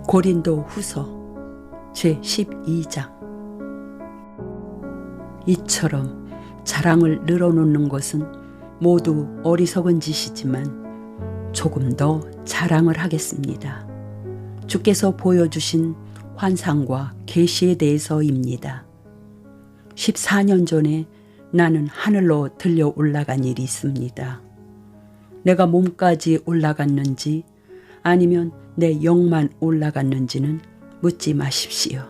고린도 후서 제12장. 이처럼 자랑을 늘어놓는 것은 모두 어리석은 짓이지만 조금 더 자랑을 하겠습니다. 주께서 보여주신 환상과 계시에 대해서입니다. 14년 전에 나는 하늘로 들려 올라간 일이 있습니다. 내가 몸까지 올라갔는지 아니면 내 영만 올라갔는지는 묻지 마십시오.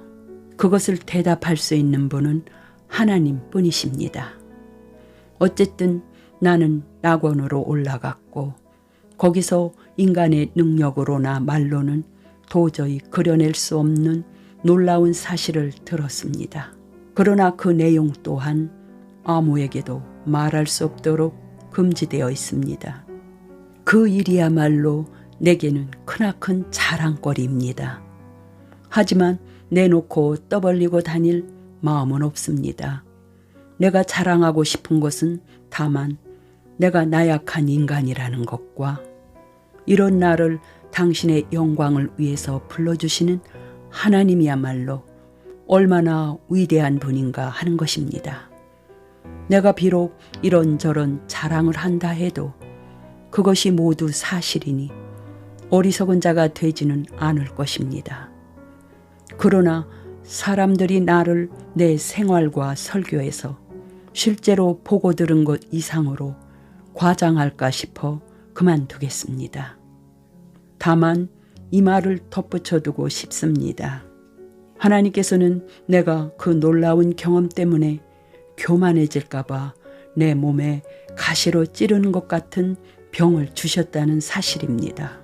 그것을 대답할 수 있는 분은 하나님 뿐이십니다. 어쨌든 나는 낙원으로 올라갔고 거기서 인간의 능력으로나 말로는 도저히 그려낼 수 없는 놀라운 사실을 들었습니다. 그러나 그 내용 또한 아무에게도 말할 수 없도록 금지되어 있습니다. 그 일이야말로 내게는 크나큰 자랑거리입니다. 하지만 내놓고 떠벌리고 다닐 마음은 없습니다. 내가 자랑하고 싶은 것은 다만 내가 나약한 인간이라는 것과 이런 나를 당신의 영광을 위해서 불러주시는 하나님이야말로 얼마나 위대한 분인가 하는 것입니다. 내가 비록 이런저런 자랑을 한다 해도 그것이 모두 사실이니 어리석은 자가 되지는 않을 것입니다. 그러나 사람들이 나를 내 생활과 설교에서 실제로 보고 들은 것 이상으로 과장할까 싶어 그만두겠습니다. 다만 이 말을 덧붙여두고 싶습니다. 하나님께서는 내가 그 놀라운 경험 때문에 교만해질까 봐 내 몸에 가시로 찌르는 것 같은 병을 주셨다는 사실입니다.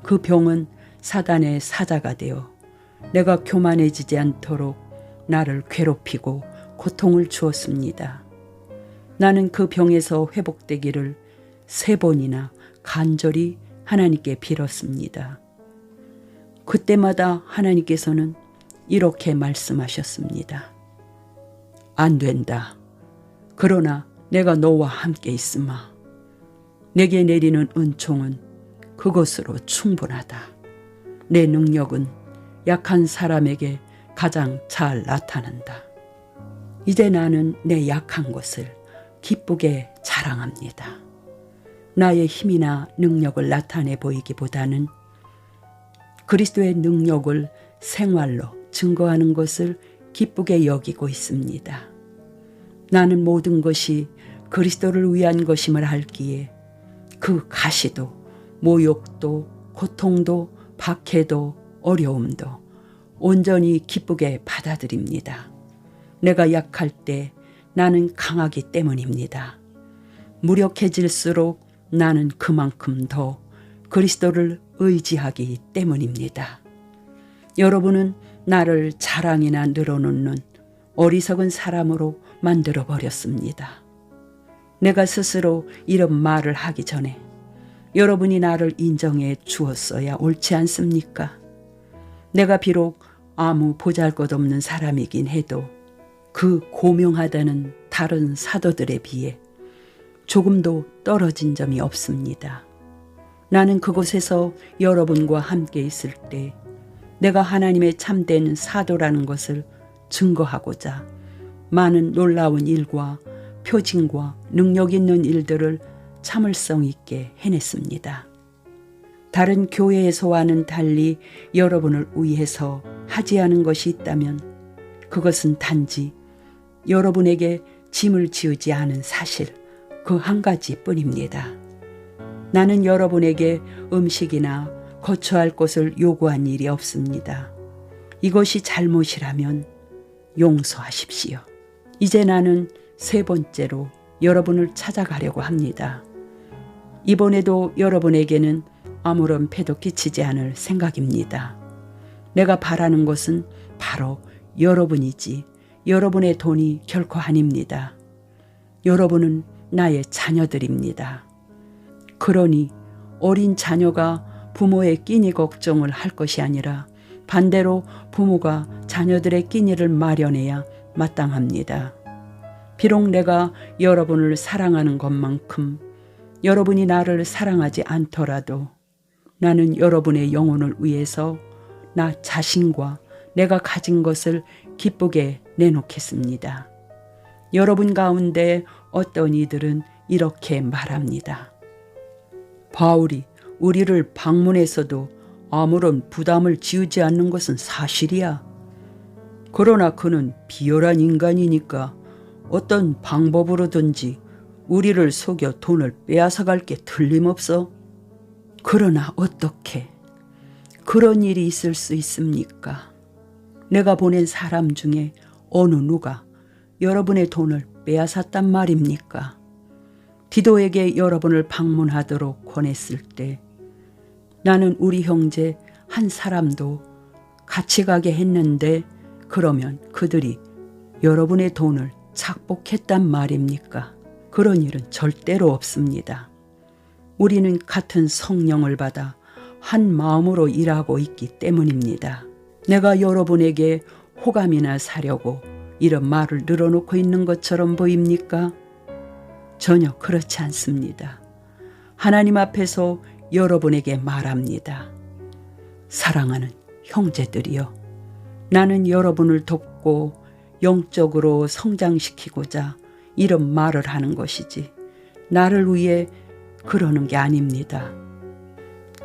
그 병은 사단의 사자가 되어 내가 교만해지지 않도록 나를 괴롭히고 고통을 주었습니다. 나는 그 병에서 회복되기를 3번이나 간절히 하나님께 빌었습니다. 그때마다 하나님께서는 이렇게 말씀하셨습니다. 안 된다. 그러나 내가 너와 함께 있으마. 내게 내리는 은총은 그것으로 충분하다. 내 능력은 약한 사람에게 가장 잘 나타난다. 이제 나는 내 약한 것을 기쁘게 자랑합니다. 나의 힘이나 능력을 나타내 보이기보다는 그리스도의 능력을 생활로 증거하는 것을 기쁘게 여기고 있습니다. 나는 모든 것이 그리스도를 위한 것임을 알기에 그 가시도 모욕도 고통도 박해도 어려움도 온전히 기쁘게 받아들입니다. 내가 약할 때 나는 강하기 때문입니다. 무력해질수록 나는 그만큼 더 그리스도를 의지하기 때문입니다. 여러분은 나를 자랑이나 늘어놓는 어리석은 사람으로 만들어 버렸습니다. 내가 스스로 이런 말을 하기 전에 여러분이 나를 인정해 주었어야 옳지 않습니까? 내가 비록 아무 보잘것없는 사람이긴 해도 그 고명하다는 다른 사도들에 비해 조금도 떨어진 점이 없습니다. 나는 그곳에서 여러분과 함께 있을 때 내가 하나님의 참된 사도라는 것을 증거하고자 많은 놀라운 일과 표징과 능력 있는 일들을 참을성 있게 해냈습니다. 다른 교회에서와는 달리 여러분을 위해서 하지 않은 것이 있다면 그것은 단지 여러분에게 짐을 지우지 않은 사실 그 한 가지뿐입니다. 나는 여러분에게 음식이나 거처할 곳을 요구한 일이 없습니다. 이것이 잘못이라면 용서하십시오. 이제 나는 3번째로 여러분을 찾아가려고 합니다. 이번에도 여러분에게는 아무런 폐도 끼치지 않을 생각입니다. 내가 바라는 것은 바로 여러분이지 여러분의 돈이 결코 아닙니다. 여러분은 나의 자녀들입니다. 그러니 어린 자녀가 부모의 끼니 걱정을 할 것이 아니라 반대로 부모가 자녀들의 끼니를 마련해야 마땅합니다. 비록 내가 여러분을 사랑하는 것만큼 여러분이 나를 사랑하지 않더라도 나는 여러분의 영혼을 위해서 나 자신과 내가 가진 것을 기쁘게 내놓겠습니다. 여러분 가운데 어떤 이들은 이렇게 말합니다. 바울이 우리를 방문해서도 아무런 부담을 지우지 않는 것은 사실이야. 그러나 그는 비열한 인간이니까 어떤 방법으로든지 우리를 속여 돈을 빼앗아갈 게 틀림없어. 그러나 어떻게 그런 일이 있을 수 있습니까? 내가 보낸 사람 중에 어느 누가 여러분의 돈을 빼앗았단 말입니까? 디도에게 여러분을 방문하도록 권했을 때 나는 우리 형제 한 사람도 같이 가게 했는데 그러면 그들이 여러분의 돈을 착복했단 말입니까? 그런 일은 절대로 없습니다. 우리는 같은 성령을 받아 한 마음으로 일하고 있기 때문입니다. 내가 여러분에게 호감이나 사려고 이런 말을 늘어놓고 있는 것처럼 보입니까? 전혀 그렇지 않습니다. 하나님 앞에서 여러분에게 말합니다. 사랑하는 형제들이여, 나는 여러분을 돕고 영적으로 성장시키고자 이런 말을 하는 것이지 나를 위해 그러는 게 아닙니다.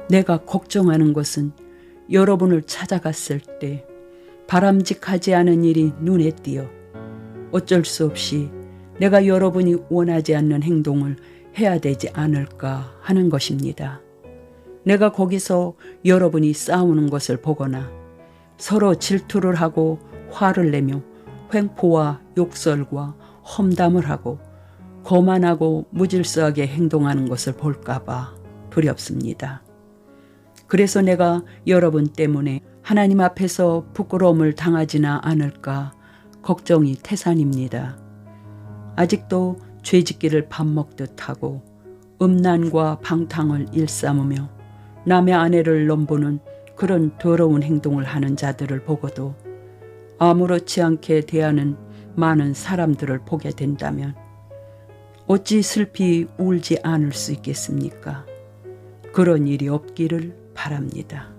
내가 걱정하는 것은 여러분을 찾아갔을 때 바람직하지 않은 일이 눈에 띄어 어쩔 수 없이 내가 여러분이 원하지 않는 행동을 해야 되지 않을까 하는 것입니다. 내가 거기서 여러분이 싸우는 것을 보거나 서로 질투를 하고 화를 내며 횡포와 욕설과 험담을 하고 거만하고 무질서하게 행동하는 것을 볼까봐 두렵습니다. 그래서 내가 여러분 때문에 하나님 앞에서 부끄러움을 당하지나 않을까 걱정이 태산입니다. 아직도 죄짓기를 밥 먹듯 하고 음란과 방탕을 일삼으며 남의 아내를 넘보는 그런 더러운 행동을 하는 자들을 보고도 아무렇지 않게 대하는 많은 사람들을 보게 된다면 어찌 슬피 울지 않을 수 있겠습니까? 그런 일이 없기를 바랍니다.